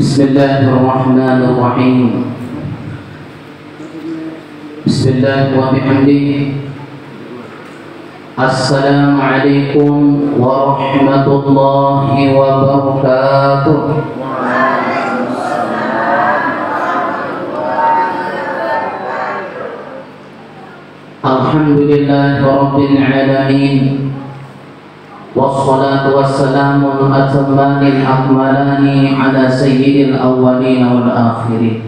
Bismillahirrahmanirrahim. Bismillah wa bihamdih. Assalamualaikum warahmatullahi wabarakatuh. Alhamdulillahi rabbil alamin. Wassalatu wassalamu al-atammanil akmalani ala sayyidil awwalin wal akhirin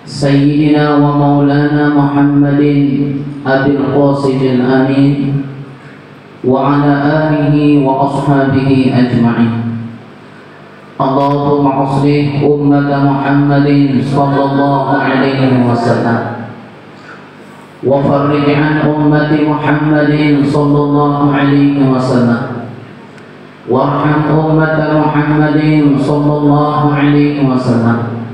Sayyidina wa maulana Muhammadin abil qasidil amin wa ala alihi wa ashabihi ajma'in. Allahumma aslih ummata Muhammadin sallallahu alaihi wasallam wa farrij an ummati Muhammadin sallallahu alaihi wasallam warham ummata Muhammadin sallallahu alaihi wasallam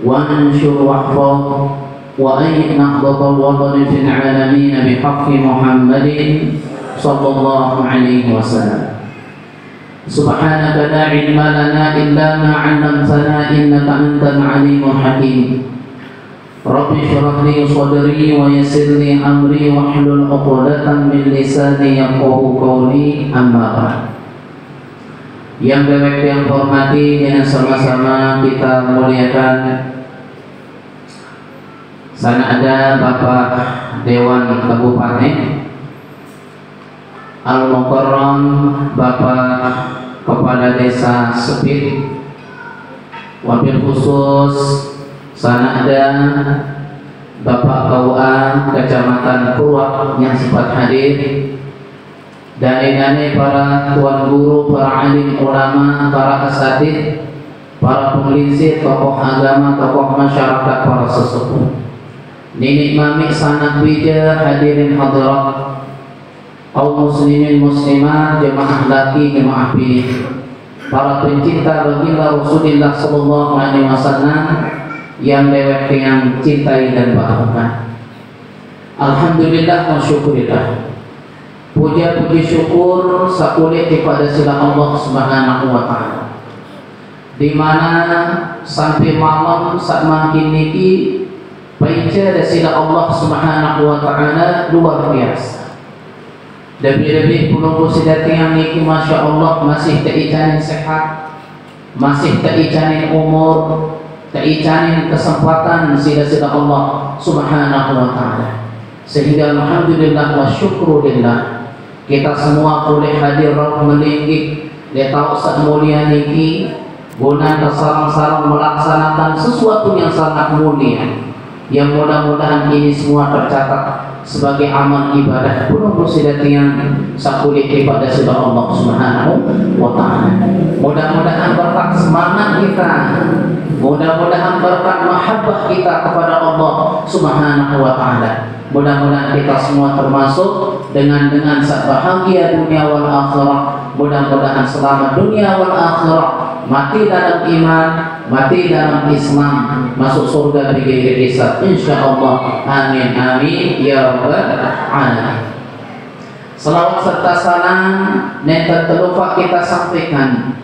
wa anshur wahfaz wa ayyid nahdatal wadani fil alamin bihaqqi Muhammadin sallallahu alaihi wasallam. Subhanaka la ilma lana illa ma 'allamtana innaka antal alimul hakim. Rabbi shrah li sadri wa yassir li amri wahlul 'uqdatam min lisani yafqahu qawli, amma ba'd. Yang direct yang hormati, dengan sama-sama kita muliakan sana ada Bapak Dewan Kabupaten Al-Mukarram, Bapak Kepala Desa Sepit, wabil khusus sana ada Bapak KUA Kecamatan Purwak yang sempat hadir, dan ini para tuan guru, para alim ulama, para asatidz, para penglinsir, tokoh agama, tokoh masyarakat, para sesepuh. Nenek mami sanak bija hadirin hadirat, kaum muslimin muslimat, jemaah laki, jemaah bini, para pencinta baginda Rasulullah sallallahu alaihi wasallam yang dewek yang cintai dan banggakan. Alhamdulillah wa syukurillah. Puja puji syukur sakulit kepada sila Allah Subhanahu wa taala. Di mana sampai malam saat makin niki baca sila Allah Subhanahu wa taala luar biasa. Lebih-lebih puluh sidati yang niki masya Allah masih teicanin sehat, masih teicanin umur, teicanin kesempatan sila-sila Allah Subhanahu wa taala. Sehingga alhamdulillah wa syukurillah kita semua boleh hadir melingkik letau sak mulia niki guna sarang-sarang melaksanakan sesuatu yang sangat mulia, yang mudah-mudahan ini semua tercatat sebagai amal ibadah puluh sidati yang sakulit kepada sila Allah Subhanahu wa taala. Mudah-mudahan berkat semangat kita, mudah-mudahan berkat mahabbah kita kepada Allah Subhanahu wa taala, mudah-mudahan kita semua termasuk dengan bahagia dunia wal akhirah. Mudah-mudahan selamat dunia wal akhirah, mati dalam iman, mati dalam Islam, masuk surga bighairi hisab insyaallah. Amin amin ya rabbal alamin. Salawat serta salam nenten terlupa kita sampaikan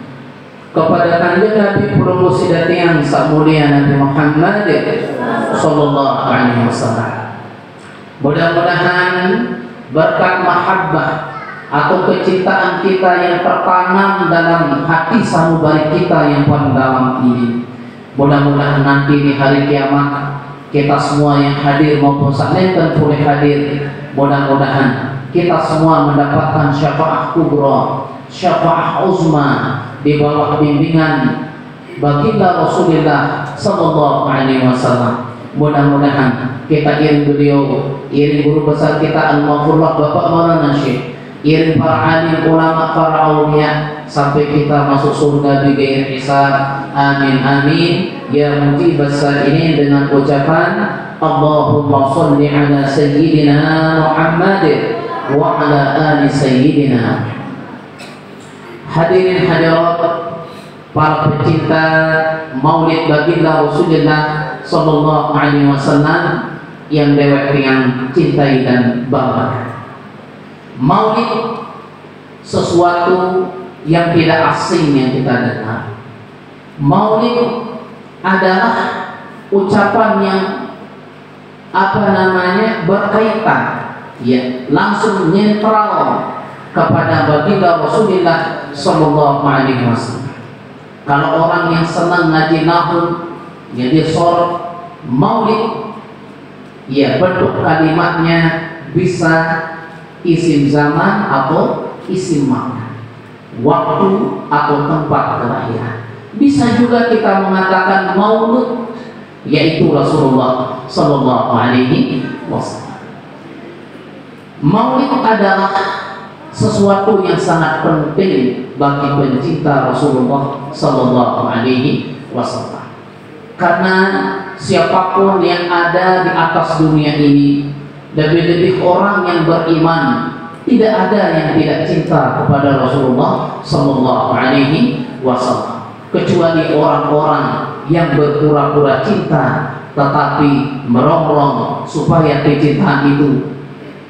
kepada kanjeng Nabi Purwo Sidati yang mulia Nabi Muhammad sallallahu alaihi wasallam. Mudah-mudahan berkat mahabbah atau kecintaan kita yang tertanam dalam hati sanubari kita yang paling dalam ini, mudah-mudahan nanti di hari kiamat kita semua yang hadir maupun saknenten boleh hadir, mudah-mudahan kita semua mendapatkan syafaat kubra, syafaat uzma di bawah bimbingan baginda Rasulullah sallallahu alaihi wasallam. Mudah-mudahan kita iring beliau, iring guru besar kita Al-Maghfurlah Bapak Maulana Syekh, iring para alim ulama, para aulia, sampai kita masuk surga bighairi hisab. Amin amin ya mujibas sa'ilin, dengan ucapan Allahumma sholli ala sayyidina Muhammad wa ala ali sayyidina. Hadirin hadirat, para pecinta maulid baginda Rasulullah sallallahu alaihi wasallam yang dewek yang cintai dan banggakan. Maulid sesuatu yang tidak asing yang kita dengar. Maulid adalah ucapan yang berkaitan, ya, langsung netral kepada baginda Rasulullah Sallallahu Alaihi Wasallam. Kalau orang yang senang ngaji nahwu, jadi sorot maulid, ya, bentuk kalimatnya bisa isim zaman atau isim makan, waktu atau tempat kelahiran. Bisa juga kita mengatakan maulud, yaitu Rasulullah Sallallahu Alaihi Wasallam. Maulid adalah sesuatu yang sangat penting bagi pencinta Rasulullah Sallallahu Alaihi Wasallam. Karena siapapun yang ada di atas dunia ini, lebih-lebih orang yang beriman, tidak ada yang tidak cinta kepada Rasulullah Sallallahu Alaihi Wasallam, kecuali orang-orang yang berpura-pura cinta tetapi merongrong supaya kecintaan itu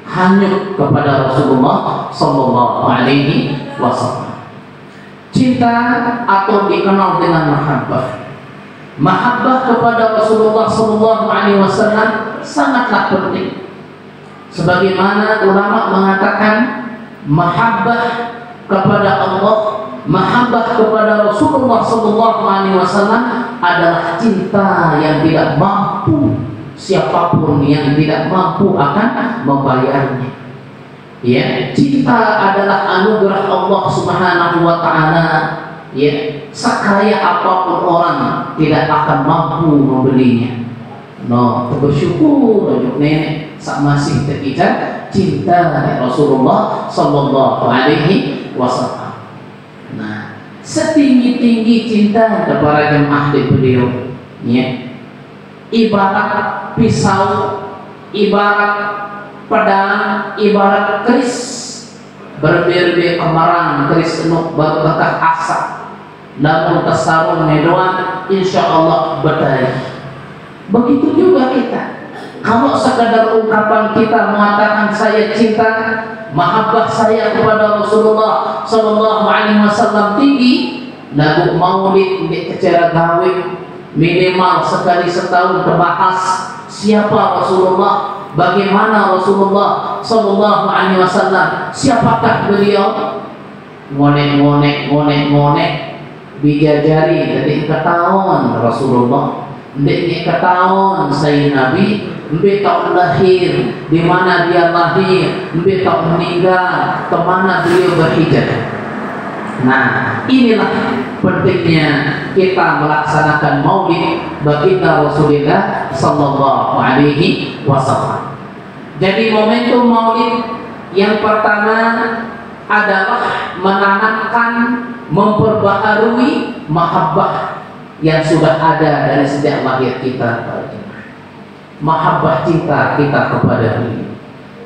hanyut kepada Rasulullah Sallallahu Alaihi Wasallam. Cinta atau dikenal dengan mahabbah kepada Rasulullah Sallallahu Alaihi Wasallam sangatlah penting. Sebagaimana ulama mengatakan, mahabbah kepada Allah, mahabbah kepada Rasulullah Sallallahu Alaihi Wasallam adalah cinta yang tidak mampu, siapapun yang tidak mampu akan membayarnya. Ya, cinta adalah anugerah Allah Subhanahu wa Ta'ala. Ya, sekaya apapun orang tidak akan mampu membelinya. No, bersyukur untuk nenek sak masih terkita cinta Rasulullah Sallallahu Alaihi Wasallam. Nah, setinggi-tinggi cinta kepada jemaah di beliau, ya, ibarat pisau, ibarat pedang, ibarat keris, berbeda kemaran keris enuk baru bekah asap, namun tasarung medoan insya Allah berdaya. Begitu juga kita, kalau sekadar ungkapan kita mengatakan saya cinta, mahabbah saya kepada Rasulullah Sallallahu Alaihi Wasallam tinggi, lagu maulid di acara gawe minimal sekali setahun terbahas siapa Rasulullah, bagaimana Rasulullah Sallallahu Alaihi Wasallam, siapakah beliau, ngonek bijajari dari ketahuan Rasulullah, ndek ketahuan saya Nabi, mbek tak lahir, di mana dia lahir, mbek tak meninggal, ke mana beliau berhijrah. Nah, inilah pentingnya kita melaksanakan maulid baginda Rasulullah Sallallahu Alaihi Wasallam. Jadi momentum maulid yang pertama adalah menanamkan, memperbaharui mahabbah yang sudah ada dari sejak lahir kita, mahabbah cinta kita kepada beliau.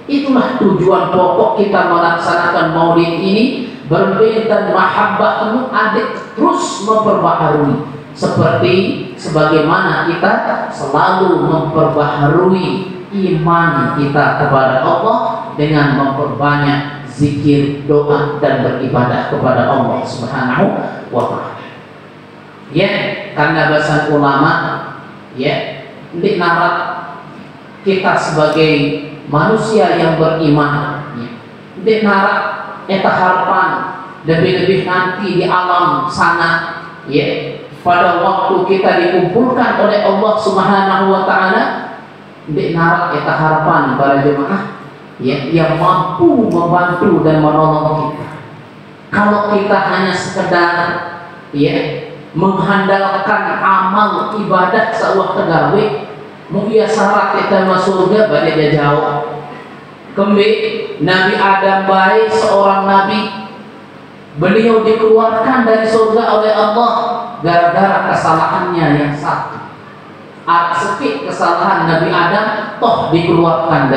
Itulah tujuan pokok kita melaksanakan maulid ini, berbeda mahabbah itu adik terus memperbaharui, seperti sebagaimana kita selalu memperbaharui iman kita kepada Allah dengan memperbanyak zikir, doa dan beribadah kepada Allah Subhanahu wa Ta'ala. Ya, karena bahasa ulama, ya, di narat kita sebagai manusia yang beriman, ya, di narat eta harapan lebih-lebih nanti di alam sana, ya, pada waktu kita dikumpulkan oleh Allah Subhanahu wa Ta'ala, di narat eta harapan para jemaah, ya, yang mampu membantu dan menolong kita. Kalau kita hanya sekedar, ya, mengandalkan amal ibadah sawah tegawe, mugia syarat kita masuk surga badai jauh. Kembe Nabi Adam baik seorang nabi, beliau dikeluarkan dari surga oleh Allah gara-gara kesalahannya yang satu. Sedikit kesalahan Nabi Adam toh dikeluarkan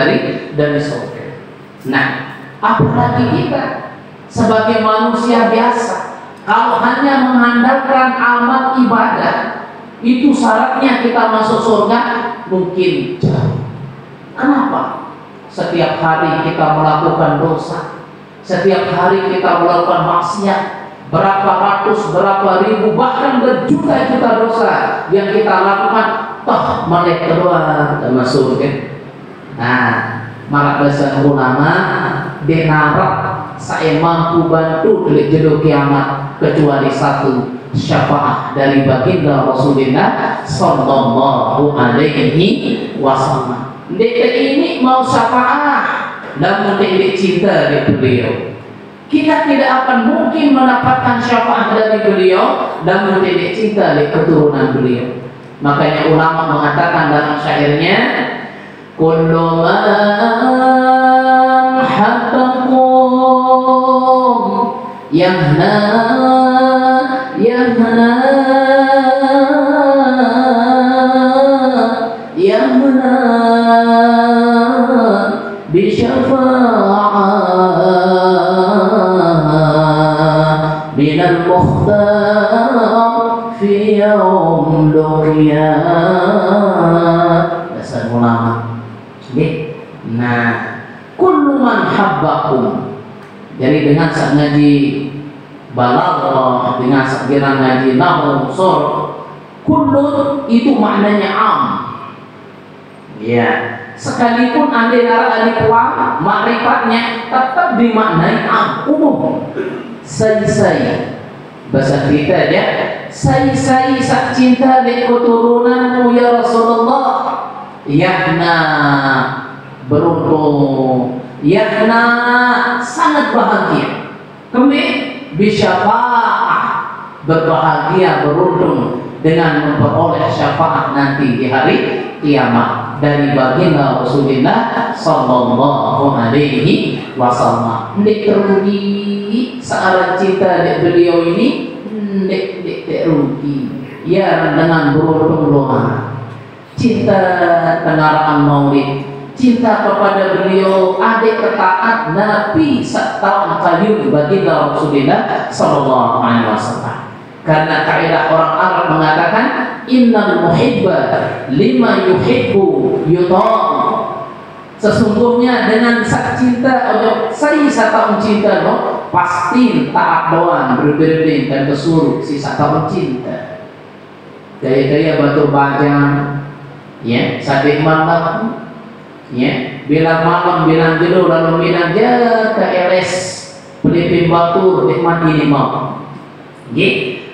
dari surga. Nah, apalagi kita sebagai manusia biasa, kalau hanya mengandalkan amal ibadah, itu syaratnya kita masuk surga mungkin jauh. Kenapa? Setiap hari kita melakukan dosa, setiap hari kita melakukan maksiat, berapa ratus, berapa ribu, bahkan berjuta-juta dosa yang kita lakukan, toh melek kedua termasuk kan. Nah, marak bahasa ulama denarap saya mampu bantu di judul kiamat kecuali satu, syafaat dari baginda Rasulullah sallallahu alaihi wasallam. Dek ini mau syafaat, namun dek cinta dari beliau. Kita tidak akan mungkin mendapatkan syafaat dari beliau namun tidak cinta dari keturunan beliau. Makanya ulama mengatakan dalam syairnya, kullu man haqqakum yahna yahna yahna bi minal mukhtar fi yaum luqiyah. Dasar ulama. Nah, kullu man habbakum. Jadi dengan saat ngaji balaghah, dengan saat ngaji nahwu ushul, kullu itu maknanya am. Ya, sekalipun andai alif lam makrifatnya tetap dimaknai am, umum. Saya bahasa kita ya, saya sak cinta di keturunanmu ya Rasulullah, yahna beruntung, yahna sangat bahagia, kami bisyafaah berbahagia beruntung dengan memperoleh syafaat nanti di hari kiamat dari baginda Rasulullah sallallahu alaihi wasallam. Ndek terugi searah cinta dek beliau ini, ndek rugi ya dengan beruntung doa, cinta tengaraan maulid, cinta kepada beliau, adik ketaat Nabi setahun kayu baginda Rasulullah sallallahu alaihi wasallam. Karena kaidah orang Arab mengatakan innal muhibba lima yuhibbu yuta'u. Sesungguhnya dengan sak cinta atau saya tahun cinta no, pasti taat doang berbeda dan kesuruh si tahun cinta. Gaya-gaya batu bajang, ya sadik malam, ya bilang malam bilang jenuh lalu bilang ja ke LS pelipin batu nikmat ini mau.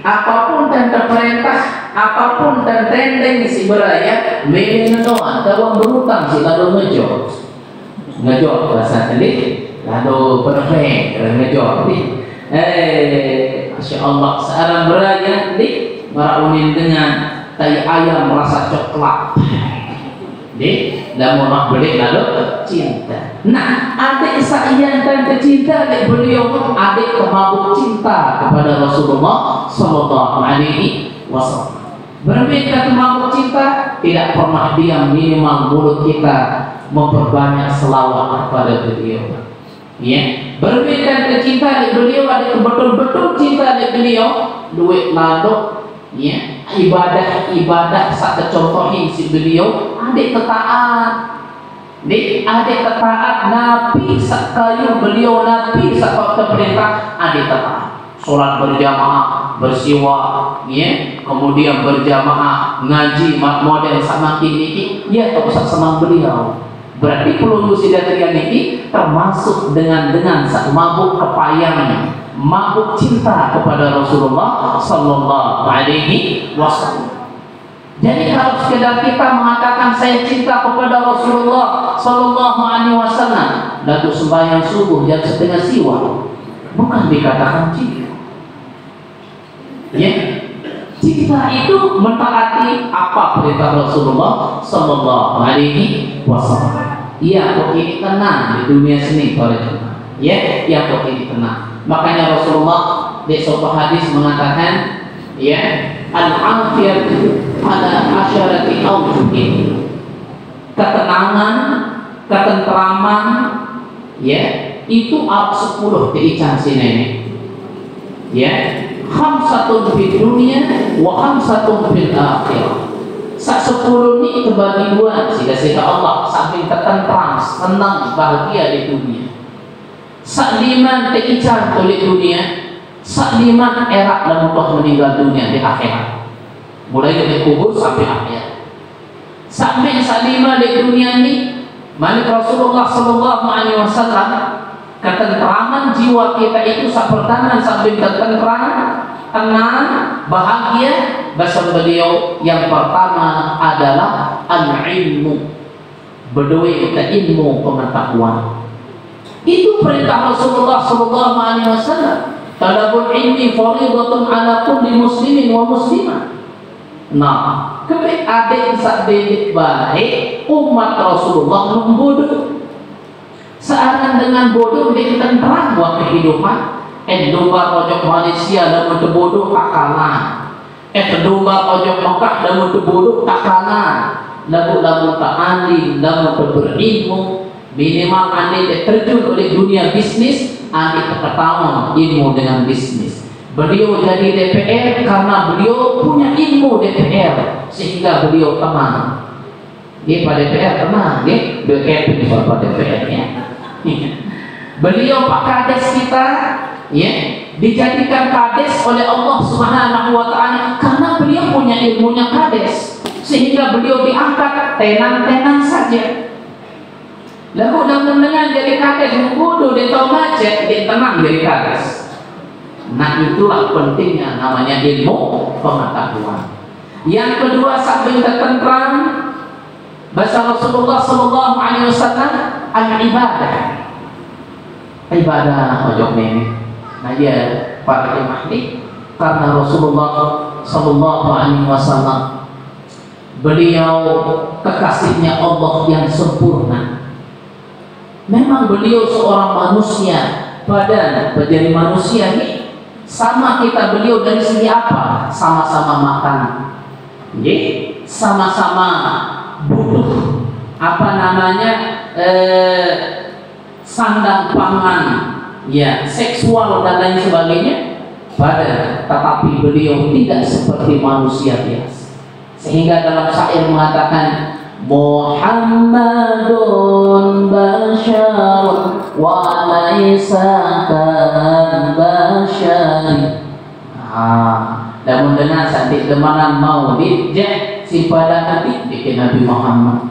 Apapun dan perintah, apapun dan tendeng si beraya, milih doa, tawang berutang si lalu ngejot bahasa tadi, lalu perfect ngejot ni. Masya Allah, seorang beraya di maraunin dengan tai ayam rasa coklat. Dan mau beli lalu cinta. Nah, adik saya dan cinta adik beliau, adik kemabuk cinta kepada Rasulullah sallallahu alaihi wasallam. Berbeda kemabuk cinta, tidak pernah diam, minimal mulut kita memperbanyak selawat kepada beliau. Ya, berbeda cinta adik beliau, adik betul-betul cinta adik beliau, duit lalu. Ya, ibadah saat contohin si beliau adik ketaat, adik ketaat Nabi sakayu beliau Nabi saat perintah adik ketaat, sholat berjamaah bersiwa, ya, kemudian berjamaah ngaji model sama kini, ya tak usah senang beliau. Berarti peluru sidatria ini termasuk dengan saat mabuk kepayang, mabuk cinta kepada Rasulullah sallallahu alaihi wasallam. Jadi kalau sekedar kita mengatakan saya cinta kepada Rasulullah sallallahu alaihi wasallam, lalu sembahyang subuh jam 1:30 siwa, bukan dikatakan cinta. Ya, cinta itu mentaati apa perintah Rasulullah sallallahu alaihi wasallam. Iya, kok ini tenang di dunia sini, ya, ya kok ini tenang. Makanya Rasulullah di sebuah hadis mengatakan, ya, al-afiyatu ala asyarati awjuhin. Ketenangan, ketentraman, ya, itu 10 keican sini. Ya, khamsatun fid dunya wa khamsatun fil akhirah. Sak 10 ini terbagi 2, sehingga Allah saking ketentram, senang, bahagia di dunia. Sak 5 teican oleh dunia, Sakliman era dan untuk meninggal dunia di akhirat, mulai dari kubur sampai akhir. Sampai salima di dunia ini, Malik Rasulullah Sallallahu Alaihi Wasallam, ketentraman jiwa kita itu pertama sampai ketentram, tenang, bahagia. Bahasa beliau yang pertama adalah al-ilmu, berdua kita ilmu pengetahuan. Itu perintah Rasulullah Sallallahu Alaihi Wasallam. Talabul ilmi fardhatun ala kulli muslimin wa muslimah. Nah, kebik adik sabik baik umat Rasulullah bodoh. Searan dengan bodoh dia tenteram buat kehidupan. Domba ojok Malaysia dan bodoh akalan. Domba ojok Mekah dan bodoh akalan. Lagu-lagu tak alim, lagu berilmu. Minimal anda terjun oleh dunia bisnis, anda ketahuan ilmu dengan bisnis. Beliau jadi DPR karena beliau punya ilmu DPR, sehingga beliau tenang. Dia pada DPR tenang, dia DPR itu pada DPR-nya. Beliau Pak Kades kita, ya, dijadikan Kades oleh Allah Subhanahu Wa Taala karena beliau punya ilmunya Kades, sehingga beliau diangkat tenang-tenang saja. Lalu namun dengan jadi kades bodoh dia tahu macet, dia tenang jadi kades. Nah itulah pentingnya namanya ilmu pengetahuan. Yang kedua sambil tertentram, bahasa Rasulullah Sallallahu Alaihi Wasallam al-ibadah. Ibadah ojok ini. Nah ya para imahli, karena Rasulullah Sallallahu Alaihi Wasallam beliau kekasihnya Allah yang sempurna. Memang beliau seorang manusia, badan menjadi manusia ini sama kita beliau dari segi apa? Sama-sama makan, sama-sama butuh apa namanya sandang pangan, ya seksual dan lain sebagainya. Badan, tetapi beliau tidak seperti manusia biasa. Sehingga dalam syair mengatakan Muhammadun basyarun wa laisa kan basyari. Dan dengan sadik demanan maulid si pada hati bikin Nabi Muhammad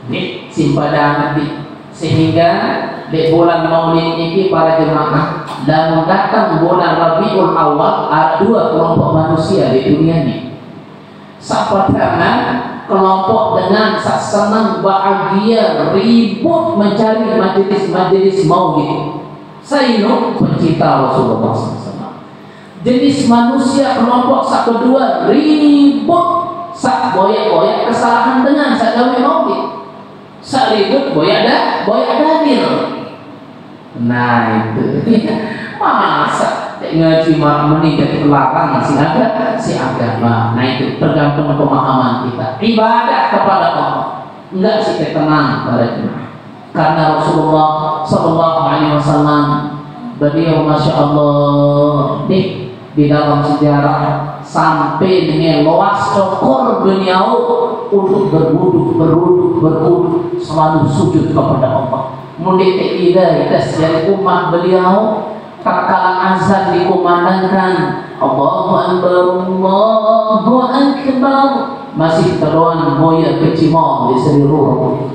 ini si pada hati, sehingga di bulan maulid ini para jemaah dan datang bulan Rabiul Awal ada dua kelompok manusia di dunia ini. Pertama kelompok dengan senang bahagia ribut mencari majelis maulid. Saya pencinta Rasulullah SAW. Jenis manusia kelompok kedua ribut boyak-boyak kesalahan dengan gawe maulid. Ribut boyak dalil. Nah itu masa ngaji meningkat larang si agama. Nah itu tergantung pemahaman kita. Ibadah kepada Allah enggak sih tenang pada jemaah. Karena Rasulullah Sallallahu Alaihi Wasallam beliau masya Allah di dalam sejarah sampai dengan luas cokor beliau untuk berwudu selalu sujud kepada Allah. Mulai tidak dari umat beliau tatkala azan dikumandangkan Allahu Akbar Allahu Akbar masih teruan moya kecimau di seluruh.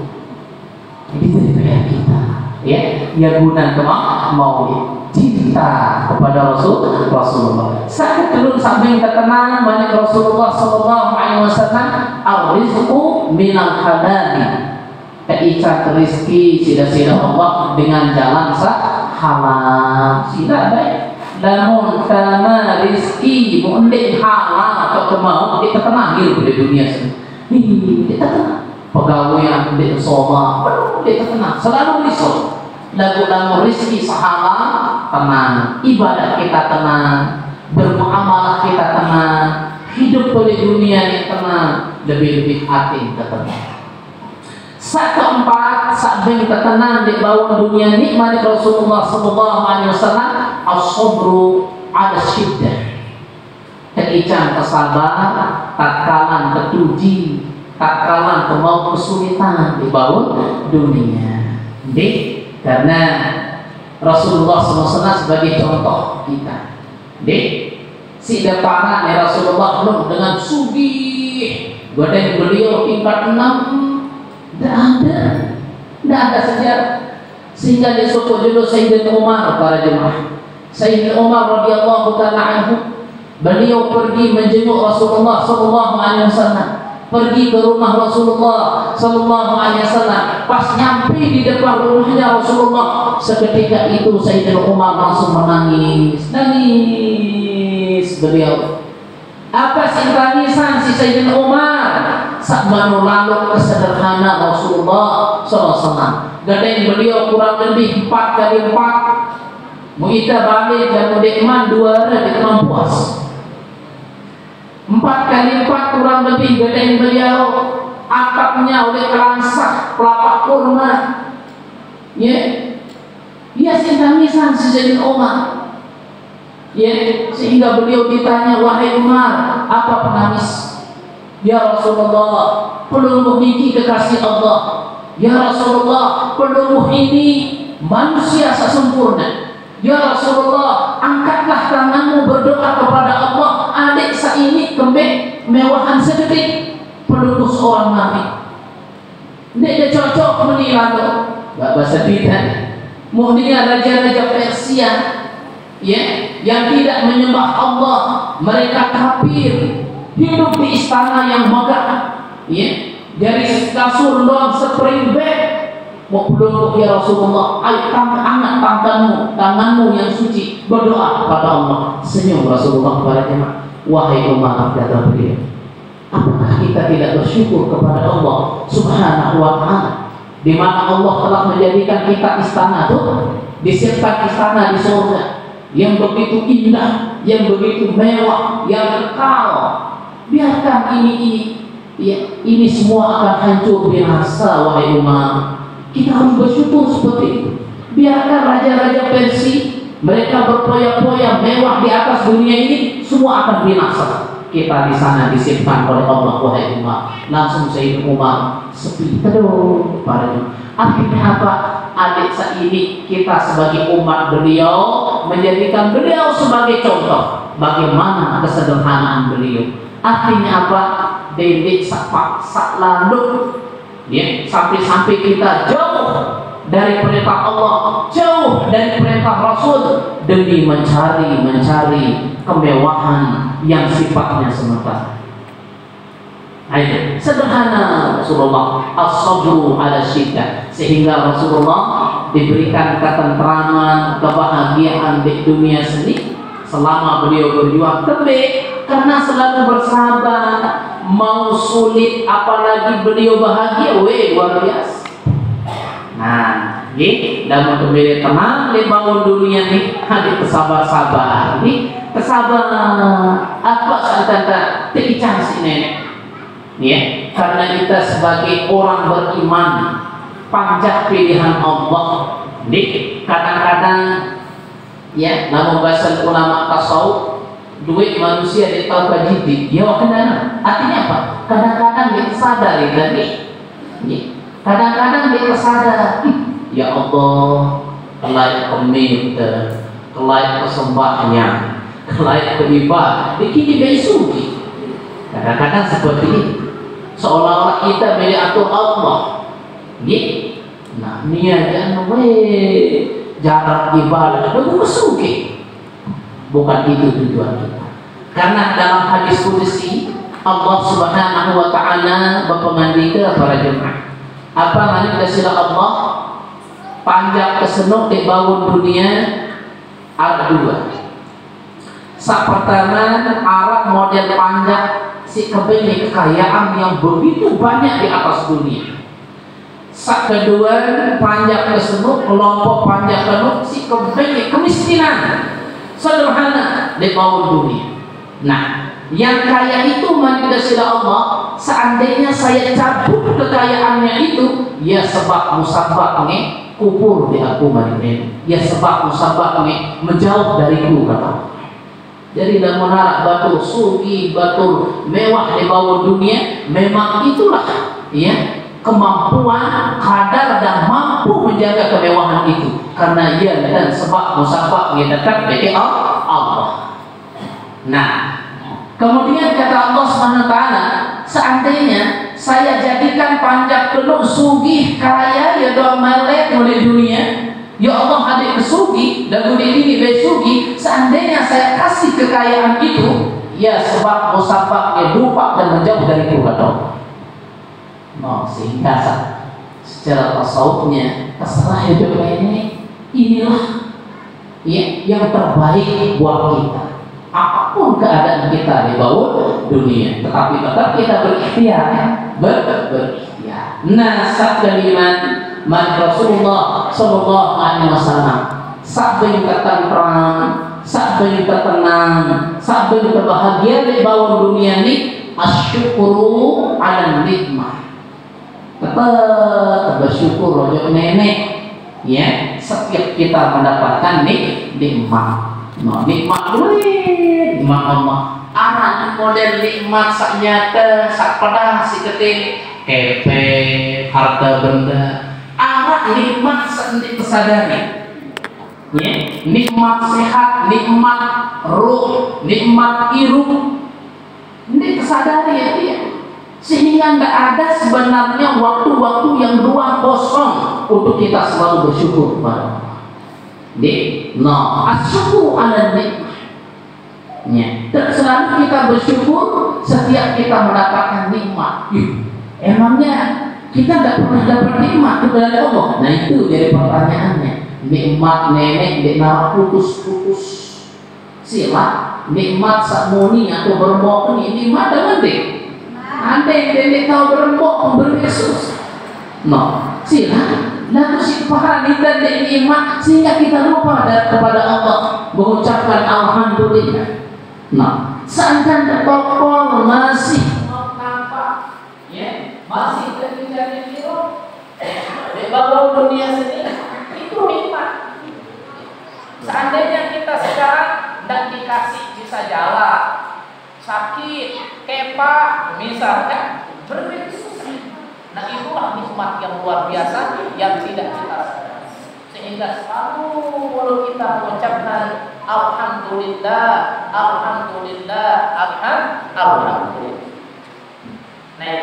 Itu DPR kita, ya guna mau cinta kepada Rasulullah. Saat turun sampai terkenal banyak Rasulullah Sallallahu Alaihi Wasallam al-rizqu minal halal. Keikat rezeki sida-sida Allah dengan jalan halal sida baik. Namun karena rezeki mundi halal atau kemau kita tenang di dunia ini. Kita tenang. Pegawai yang di soma, kita tenang. Selalu risau. Lagu-lagu rezeki halal tenang. Ibadah kita tenang. Bermuamalah kita tenang. Hidup di dunia ini tenang. Lebih-lebih hati kita tenang. Keempat, sambil tenang di bawah dunia nikmat Rasulullah Sallallahu Alaihi Wasallam as-sabru ala syiddah. Keican kesabar, tatkalan ketuji, tatkalan kemau kesulitan di bawah dunia. Jadi karena Rasulullah SAW sebagai contoh kita. Dek, si deparan ya Rasulullah penuh dengan sugih. Badan beliau tingkat 6, tidak ada sejarah. Sehingga disebut dulu Sayyidina Umar para jemaah. Sayyidina Umar radhiyallahu taala anhu, beliau pergi menjenguk Rasulullah sallallahu alaihi wasallam. Pergi ke rumah Rasulullah sallallahu alaihi wasallam. Pas nyampe di depan rumahnya Rasulullah, seketika itu Sayyidina Umar langsung menangis. Nangis beliau. Apa sih tangisan si Sayyidina Umar? Sakmanu lalu kesederhana Rasulullah sallallahu alaihi wasallam. Gadeng beliau kurang lebih 4 kali 4. Muita balik dan mudekman 2 hari puas. 4 kali 4 kurang lebih gadeng beliau atapnya oleh kerangsah kelapa kurma. Ya, ia tangisan si Sayyidina Umar. Ya, sehingga beliau ditanya, wahai Umar, apa penangis? Ya Rasulullah, peluluh ini kekasih Allah. Ya Rasulullah, peluluh ini manusia sesempurna. Ya Rasulullah, angkatlah tanganmu berdoa kepada Allah. Adik saini kembek mewahan sedetik peluluh seorang Nabi. Dia cocok menilai bahasa kita. Muhdinya raja-raja Persia, ya, yang tidak menyembah Allah, mereka kafir, hidup di istana yang megah, ya, dari kasur doang spring bed. Mau peluk ya Rasulullah, ayo angkat tanganmu yang suci, berdoa kepada Allah. Senyum Rasulullah kepada jemaah. Wahai Umar, kata beliau, apakah kita tidak bersyukur kepada Allah Subhanahu wa ta'ala, di mana Allah telah menjadikan kita istana tuh, disiapkan istana di surga yang begitu indah, yang begitu mewah, yang kekal. Biarkan ini semua akan hancur binasa, wahai Umar. Kita harus bersyukur seperti itu. Biarkan raja-raja Persia, mereka berpoya-poya mewah di atas dunia ini, semua akan binasa. Kita di sana disimpan oleh Allah, wahai Umar. Langsung Sayyidina Umar sepi. Aduh, artinya apa? Adik saini kita sebagai umat beliau menjadikan beliau sebagai contoh bagaimana kesederhanaan beliau. Artinya apa? Dedek sak lalu, ya, sampai kita jauh dari perintah Allah, jauh dari perintah Rasul, demi mencari kemewahan yang sifatnya sementara. Ayo, sederhana Rasulullah, as-sabru ala syiddah, sehingga Rasulullah diberikan ketentraman, kebahagiaan di dunia seni selama beliau berjuang tebik, karena selalu bersabar. Mau sulit apalagi beliau bahagia, luar biasa. Nah, ini dalam kembali tenang di bangun dunia nih, hadir kesabar-sabar nih, kesabar apa kata tikican sini, ya, karena kita sebagai orang beriman, panjang pilihan Allah. Nih, kadang-kadang, ya, namun bahasa ulama tasawuf, duit manusia di tahu kajidik, ya wakilnya. Artinya apa? Kadang-kadang dia sadari tadi, kadang-kadang dia sadar, ya Allah, kelai keminta, kelai kesembahnya, kelai keibadah, dikini besuki. Kadang-kadang seperti ini, seolah-olah kita milik atur Allah. Nah, niatnya jarak ibadah, itu besuki. Bukan itu tujuan kita. Karena dalam hadis qudsi Allah Subhanahu wa ta'ala berpengandika para jemaah. Apa makna sila Allah? Panjang kesenuk di bangun dunia ada 2. Sak pertama, Arab model panjang si kebeli kekayaan yang begitu banyak di atas dunia. Sak kedua, panjang kesenuk kelompok panjang kenuk si kebeli kemiskinan. Sederhana di bawah dunia. Nah, yang kaya itu manusia sila Allah. Seandainya saya cabut kekayaannya itu, ya sebab musabaknya kubur di aku manusia. Ya sebab musabaknya menjauh dariku, kata. Jadi dalam mengharap batul sugi, batul mewah di bawah dunia, memang itulah, ya, kemampuan kadar dan mampu menjaga kemewahan itu, karena ia dan sebab musabak yang dekat bagi Allah. Nah, kemudian kata Allah Subhanahu wa taala, seandainya saya jadikan panjang penuh sugih kaya ya doa melek oleh dunia, ya Allah adik kesugi dan udah ini besugi, seandainya saya kasih kekayaan itu, ya sebab musabak lupa dan menjauh dari kurban Allah. Nah, sehingga secara tasawufnya terserah hidup ini inilah ya yang terbaik buat kita. Apapun keadaan kita di bawah dunia, tetapi tetap kita berikhtiar, berikhtiar. Nah, sabda iman man Rasulullah Sallallahu Alaihi Wasallam, sabda yang tertenang, sabda yang tertenang, sabda yang terbahagia di bawah dunia ini, asyukuru ala nikmah. Tetap bersyukur rojo nenek, ya setiap kita mendapatkan nikmat. Nah, nikmat duit, nikmat Allah. Anak model nikmat sak nyata, sak pedah si keting, kepe, harta benda. Anak nikmat sendi kesadari. Ya, nikmat sehat, nikmat ruh, nikmat iruh. Ini kesadari ya dia. Sehingga nggak ada sebenarnya waktu-waktu yang luang kosong untuk kita selalu bersyukur kepada Allah. No, asyukur ala nikmah. Selalu kita bersyukur setiap kita mendapatkan nikmat. Emangnya kita tidak pernah dapat nikmat dari Allah? Nah itu jadi pertanyaannya. Nikmat nenek nikmat putus-putus sila, nikmat sakmuni atau berembok ini nikmat dengan dek. Andai nenek tahu berembok beryesus. No, sila. Lalu si pahala dan nikmat sehingga kita lupa kepada Allah mengucapkan alhamdulillah. Nah, seandainya tokol masih nampak, ya masih terjadi biru, di bawah dunia sendiri itu nikmat. Seandainya kita sekarang tidak dikasih bisa jalan, sakit, kepa, misalkan berbeda. Nah itulah nikmat yang luar biasa yang tidak kita sadari. Sehingga selalu kalau kita mengucapkan alhamdulillah, alhamdulillah, alhamdulillah. Nah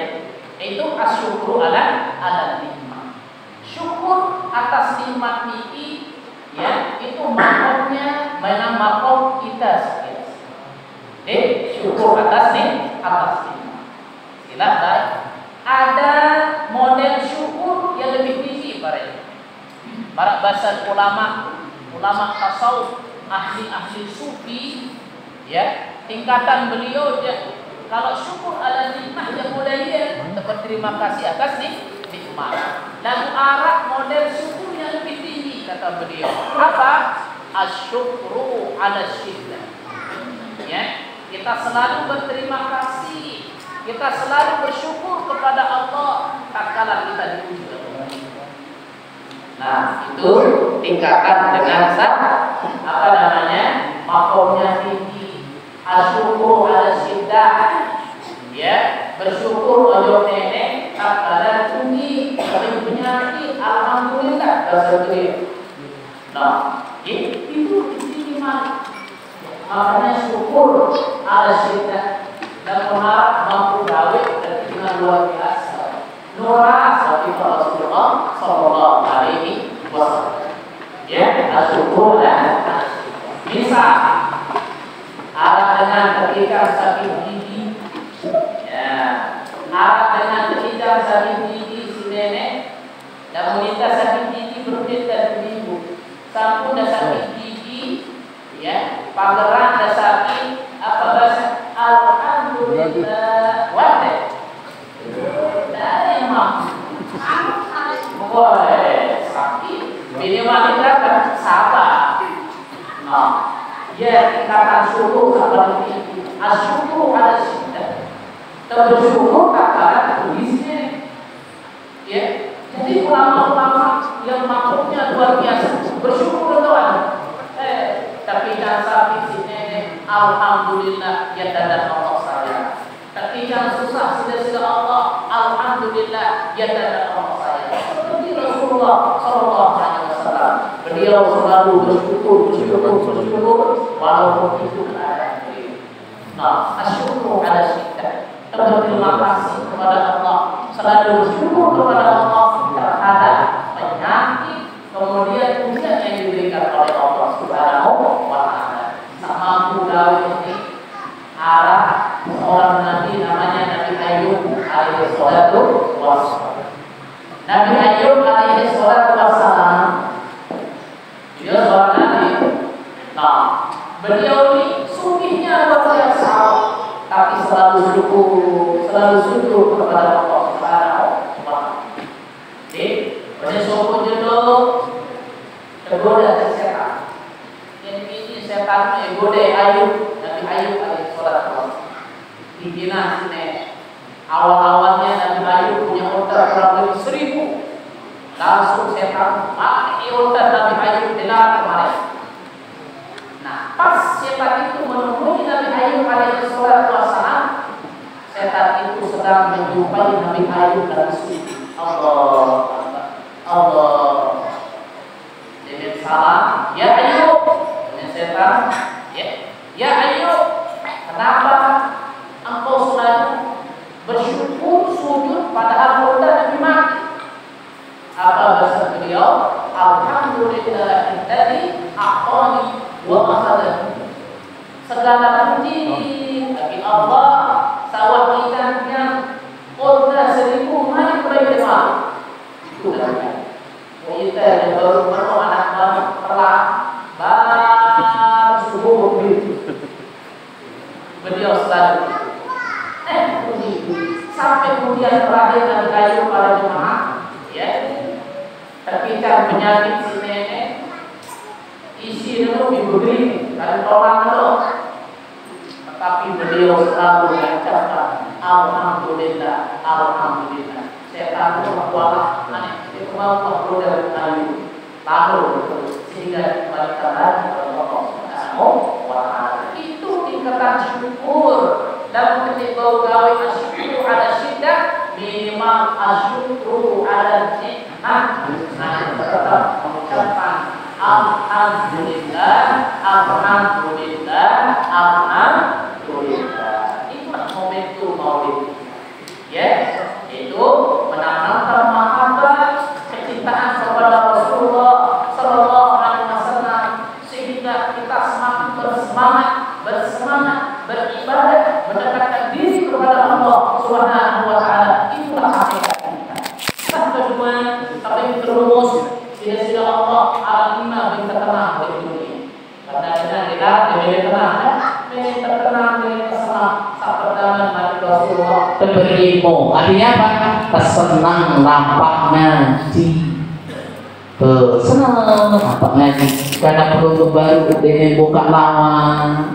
itu asyukur ala nikmat. Syukur atas nikmat ini, ya itu makomnya mana makom kita sendiri. Syukur atas nikmat. Silahkan. Ada model syukur yang lebih tinggi para bahasa ulama tasawuf, ahli sufi, ya tingkatan beliau ya, kalau syukur ala nikmat yang mulia berterima kasih atas nikmat. Dan arah model syukur yang lebih tinggi kata beliau apa? Asyukru ala syiddah. Ya, kita selalu berterima kasih. Kita selalu bersyukur kepada Allah tatkala kita diuji. Nah, itu tingkatan dengan apa namanya? Makomnya tinggi. Asyukur ala syiddah. Ya, bersyukur ojo nenek tatkala tinggi, tapi penyakit alhamdulillah bersyukur. Nah, itu tinggi mana? Makanya syukur ala syiddah. Dan mengharap mampu gawe dengan luar biasa. Nurah seperti Rasulullah Sallallahu Alaihi Wasallam. Ya, asyukur dan bisa arah dengan ketika sakit gigi. Ya, arah dengan ketika sakit gigi si nenek dan meminta sakit gigi berpindah minggu. Sampun dah sakit gigi, ya, pageran dah sakit, apa bahasa? Alhamdulillah, wajib. Dari mampu. Boleh sakit. Minimal kita kan sabar. Nah, ya kata syukur kepada ini. Asyukur ada syiddah. Bersyukur kata tulisnya. Ya, jadi ulama-ulama yang maksudnya luar biasa bersyukur Tuhan. Tapi jangan sakit sini. Alhamdulillah ya dadan Allah saya. Tapi yang susah sila-sila Allah, alhamdulillah ya dadan Allah saya. Seperti Rasulullah Sallallahu Alaihi Wasallam, beliau selalu bersyukur walaupun itu keadaan. Nah, asyukru ala syiddah, berterima kasih kepada Allah, selalu bersyukur kepada Allah terhadap penyakit kemudian ujian yang diberikan oleh Allah Subhanahu wa Ta'ala. Sama gawe ini arah seorang nabi namanya Nabi Ayub alaihi salatu wassalam. Nabi Ayub alaihi salatu wassalam dia seorang nabi. Nah, beliau ini sungguhnya luar biasa, tapi selalu syukur kepada Allah Subhanahu wa Ta'ala. Jadi, banyak syukur judul tergoda setan. Yang ini setan yang goda Ayub, Nabi Ayub alaihi salatu wassalam. Pimpinan sini awal-awalnya Nabi Ayub punya unta kurang lebih 1000. Langsung setan pakai unta Nabi Ayub dilarang kemarin. Nah, pas setan itu menemui Nabi Ayub alaihi salatu wassalam, setan itu sedang menjumpai Nabi Ayub dalam mimpi. Allah dengan salam, ya Ayub, dengan setan, ya Ayub, kenapa engkau selalu bersyukur sujud padahal unta Nabi mati? Apa bahasa beliau? Alhamdulillahilladzi a'tani wa akhadani. Segala puji bagi Allah, sawah ikannya unta 1000 mati berjaya. Itu kan. Kita yang baru anak baru telah subuh begitu. Beliau selalu sampai kemudian terakhir Nabi Ayub pada jemaah, ya, terpikir penyakit si nenek, isi dulu diberi dan orang itu, tetapi beliau selalu mengucapkan Alhamdulillah, Alhamdulillah. Setan itu membuat aneh, itu mau perlu dari Ayub, lalu sehingga kembalikan lagi kepada Allah Subhanahu wa Ta'ala. Itu tingkatan syukur. Dan ketika gawe asyukru ala syiddah, minimal asyukru ala nikmah. Nah, tetap mengucapkan Alhamdulillah, Alhamdulillah, Alhamdulillah. Itulah momentum maulid. Ya, itu menanamkan mahabbah, kecintaan kepada Rasulullah Sallallahu Alaihi Wasallam, sehingga kita semakin bersemangat beribadah, mendekatkan diri kepada Allah Subhanahu wa Ta'ala. Itulah hakikat kita. Yang kedua, tapi terus sila-sila Allah al-imam yang terkenal di dunia. Karena kita lebih tenang, lebih terkenal, lebih tersenang saat pertama Nabi Rasulullah berilmu. Artinya apa? Kesenang nampak ngaji. Senang nampak ngaji. Karena perlu baru dengan buka lawan.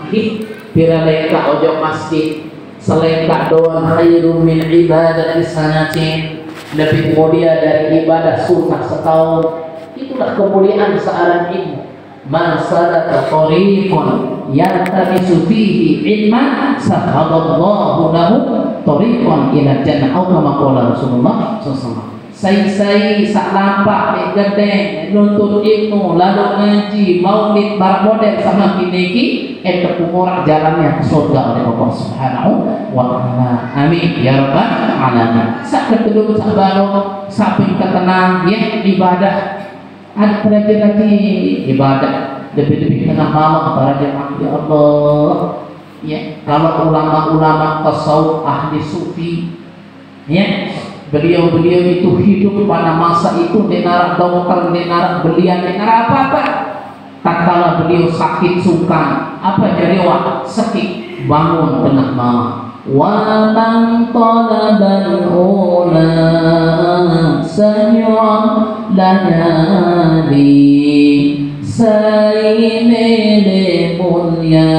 Bila leka ojo masjid seleka doan khairu min ibadah sanatin, lebih mulia dari ibadah sunnah setahun. Itulah kemuliaan seorang ilmu. Man salaka tariqan yaltamisu fihi ilman sahalallahu lahu tariqan ila jannah, atau kama qala Rasulullah sallallahu. Sai-sai sak lampak gede nuntut ilmu lalu ngaji maulid bar model sama kiniki ketemu jalannya ke surga oleh Allah Subhanahu wa Ta'ala. Amin ya rabbal alamin. Sak kedua sak baru samping terkenang ya ibadah, ada lagi ibadah lebih-lebih tengah malam para jemaah ya Allah. Ya, kalau ulama-ulama tasawuf ahli sufi, ya, beliau-beliau itu hidup pada masa itu denara dokter, denara belian, denara apa-apa. Tatkala beliau sakit sungkan, apa jariwa sakit, bangun tengah malam. Wa man talabal ula sanyu'an layali sayyidil mulia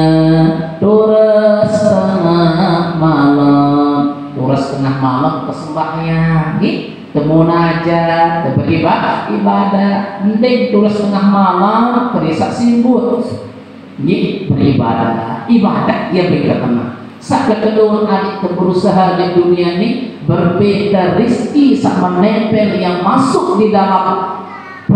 turas tengah malam. Turas tengah malam kesembahyang, kemunajat, beribadah, mending turas tengah malam perisak simbut, beribadah, ibadah yang berkena. Saat kedua adik berusaha di dunia ini berbeda rezeki sama menempel yang masuk di dalam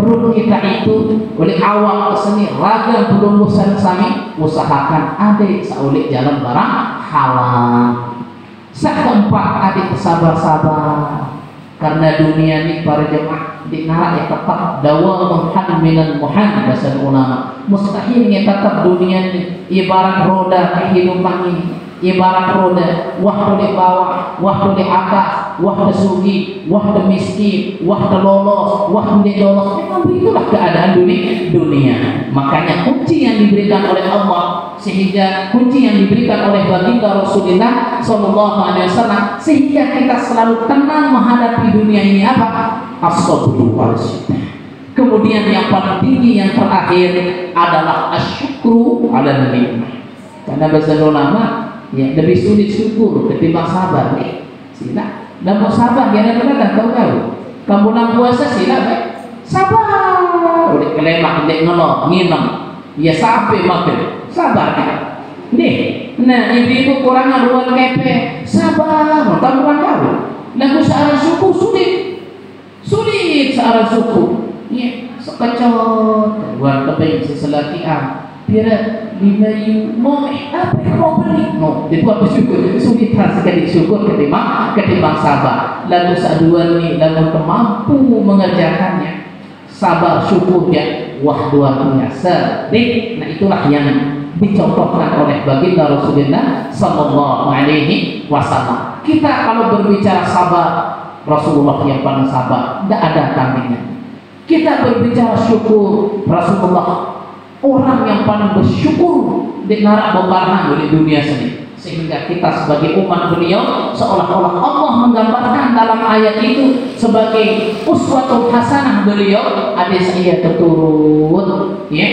perut kita itu oleh awal ke sini ragam belum sami usahakan adik saulik jalan barang halal. Keempat, adik sabar-sabar karena dunia ini para jemaah di neraka tetap dawamun minal muhan bahasa ulama. Mustahil tetap dunia ini ibarat roda kehidupan ini, ibarat roda waktu di bawah, waktu di atas, waktu sugi, waktu miskin, waktu lolos, waktu di lolos. Memang itulah keadaan dunia. Makanya kunci yang diberikan oleh Allah, sehingga kunci yang diberikan oleh baginda Rasulullah Sallallahu Alaihi Wasallam, sehingga kita selalu tenang menghadapi dunia ini apa? As-sabru wal-syukur. Kemudian yang paling tinggi yang terakhir adalah asyukru ala nikmah. Karena bahasa ulama ya lebih sulit syukur ketimbang sabar nih. Sila, dan mau sabar dia ada tahu kamu nang puasa sila baik. Sabar. Udah kelemak dek nolok nginem. Ya sampai makan. Sabar kan. Nih, nah ibu kurangan ruang kepe. Sabar, tahu kurang tahu. Lagu searah syukur sulit searah syukur. Ya, sekecot. Buat kepengen seselatian. Pira lima mau apa yang mau beli? No, itu apa syukur? Sulit sekali syukur ketimbang sabar. Lalu saduan ni lalu mampu mengerjakannya. Sabar syukurnya wah luar biasa. Nah itulah yang dicontohkan oleh baginda Rasulullah Sallallahu Alaihi Wasallam. Kita kalau berbicara sabar, Rasulullah yang paling sabar, tidak ada tandingan. Kita berbicara syukur, Rasulullah orang yang paling bersyukur di narak bongkaran di dunia sini. Sehingga kita sebagai umat beliau seolah-olah Allah menggambarkan dalam ayat itu sebagai uswatun hasanah beliau. Ada saya terturun ya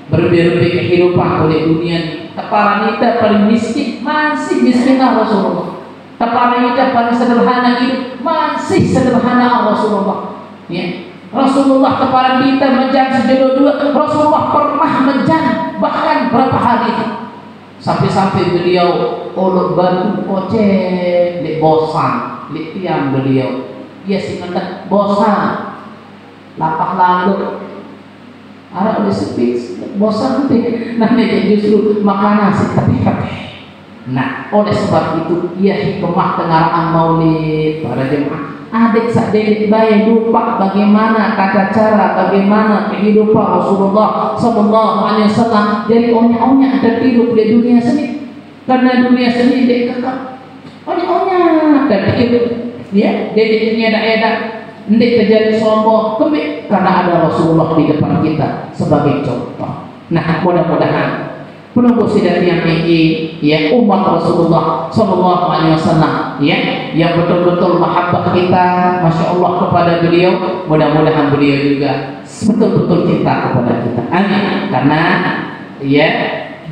berbagai kehidupan oleh dunia ini. Kepala kita paling miskin masih miskinah Rasulullah. Kepala kita paling sederhana hidup masih sederhana Rasulullah ya. Rasulullah kepada kita menjan sejodoh dua. Rasulullah pernah menjan bahkan berapa hari sampai beliau oleh batu kocek di bosan di tiang beliau ia singendak bosan lapak lalu ada oleh sepi bosan itu nah ini justru makanan seperti nah oleh sebab itu ia hikmah kengaraan maulid para jemaah. Adik sadelik bayi lupa bagaimana tata cara, bagaimana kehidupan Rasulullah Sallallahu Alaihi Wasallam. Jadi onya-onya ada hidup di dunia seni, karena dunia seni dia kekal. Onya-onya ada hidup, ya, dediknya ada, tidak terjadi sombong, karena ada Rasulullah di depan kita sebagai contoh. Nah, mudah-mudahan penunggu sidang yang tinggi ya umat Rasulullah Sallallahu Alaihi Wasallam ya yang betul-betul mahabbah kita Masya Allah kepada beliau, mudah-mudahan beliau juga betul-betul cinta kepada kita, amin. Karena ya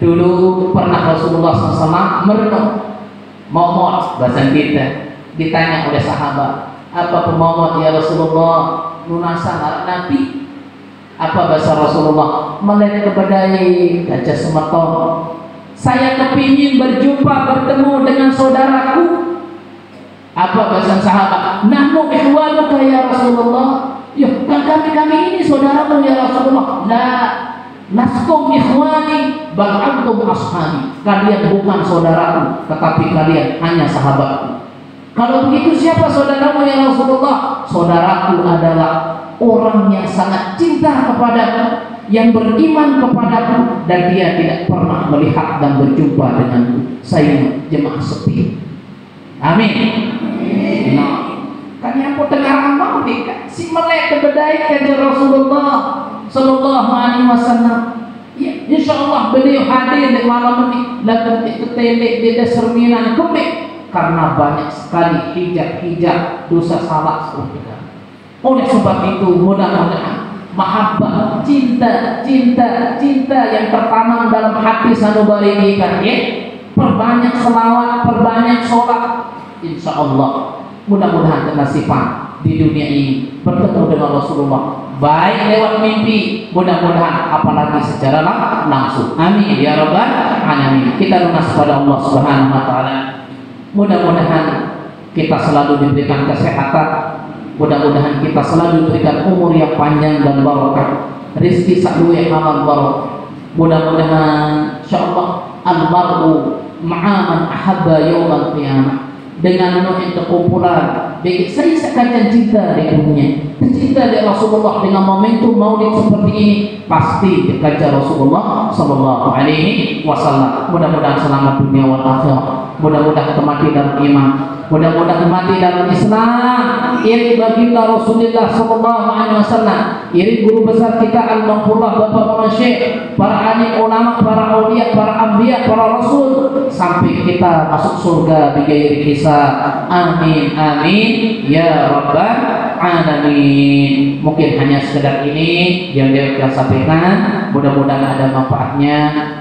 dulu pernah Rasulullah SAW merenung momot bahasa kita, ditanya oleh sahabat apa pemomot ya Rasulullah lunasan Nabi. Apa bahasa Rasulullah? Melihat kebedai gajah semeton. Saya kepingin bertemu dengan saudaraku. Apa bahasa sahabat? Nahnu ihwanuka ya Rasulullah. Yuk, kami ini saudaramu ya Rasulullah. La lastum ikhwani bal antum ashabi. Kalian bukan saudaraku, tetapi kalian hanya sahabatku. Kalau begitu siapa saudaramu ya Rasulullah? Saudaraku adalah orang yang sangat cinta kepadaku, yang beriman kepadaku, dan dia tidak pernah melihat dan berjumpa denganku. Saya jemaah sepi. Amin. Nah, kan yang tengah mau nih, si melek kebedai kajian Rasulullah Sallallahu Alaihi Wasallam. Ya, insya Allah beliau hadir di malam ini. Lalu itu telek di dasar minan kembali karena banyak sekali hijab dosa salah seperti. Oleh sebab itu mudah-mudahan mahabbah cinta yang tertanam dalam hati sanubari kita ya, perbanyak selawat, perbanyak sholat, insya Allah mudah-mudahan kenasiban di dunia ini bertemu dengan Rasulullah baik lewat mimpi, mudah-mudahan apalagi secara langsung, amin ya rabbal alamin. Kita lunas pada Allah Subhanahu wa taala, mudah-mudahan kita selalu diberikan kesehatan Mudah-mudahan kita selalu diberikan umur yang panjang dan barokah, rezeki sakluwe amal barokah. Mudah-mudahan insyaallah al-mar'u ma'a man ahabba yaumal qiyamah. Dengan penuh kekumpulan baik saya akan cinta di dunia, cinta di Rasulullah dengan momentum maulid seperti ini pasti dekat Rasulullah sallallahu alaihi wasallam. Mudah-mudahan selamat dunia wal akhirah, mudah-mudahan mati dalam iman, mudah-mudahan mati dalam Islam. Ini baginda Rasulullah sallallahu alaihi wasallam, ini guru besar kita al-Maghfurlah Bapak Syekh, para alim ulama, para aulia, para anbiya, para rasul, sampai kita masuk surga bighairi hisab. Amin amin ya rabbal alamin. Mungkin hanya sekedar ini yang kita sampaikan, mudah-mudahan ada manfaatnya.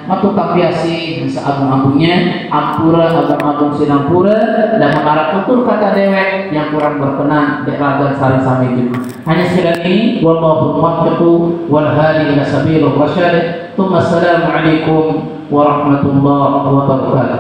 Matu kapiasi seagung-agungnya ampura agung-agung sinampura dan mengarah tutur kata dewek yang kurang berkenan deragan sari sami itu. Hanya sekedar ini, wallahu muwaffiq wal hadi ila sabilir rasyad. Assalamualaikum warahmatullahi wabarakatuh.